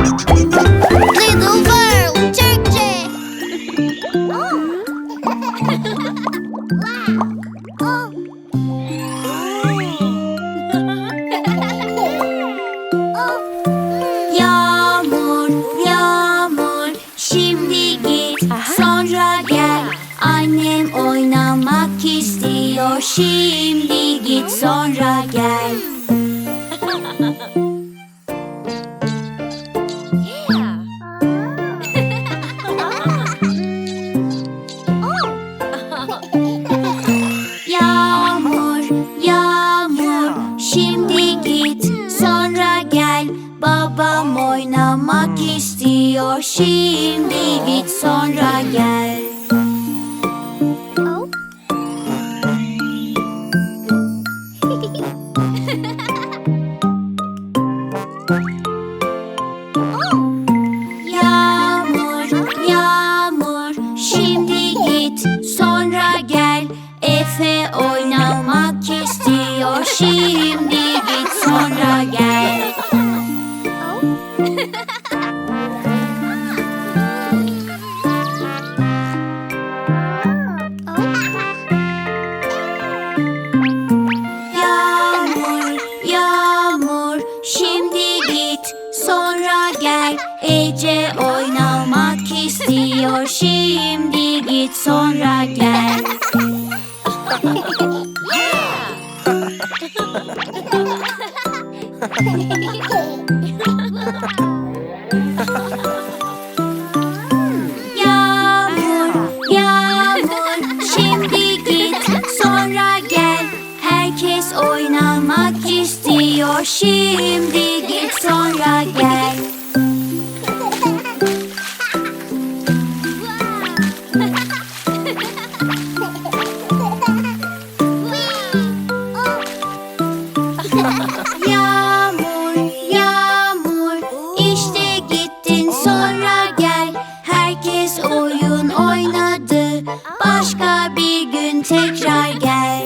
Little World Türkçe. Yağmur, yağmur, şimdi git, sonra gel. Annem oynamak istiyor, şimdi git, sonra gel. Yağmur, yağmur, şimdi git, sonra gel. Babam oynamak istiyor, şimdi git, sonra gel. Yağmur, yağmur, şimdi git, sonra gel. Efe oynamak istiyor, şimdi git, sonra gel. Yağmur, yağmur, şimdi git, sonra gel. Ece oynamak istiyor, şimdi git, sonra gel. Yağmur, yağmur, şimdi git, sonra gel. Herkes oynamak istiyor, şimdi git, sonra gel. Yağmur, yağmur, işte gittin, sonra gel. Herkes oyun oynadı, başka bir gün tekrar gel.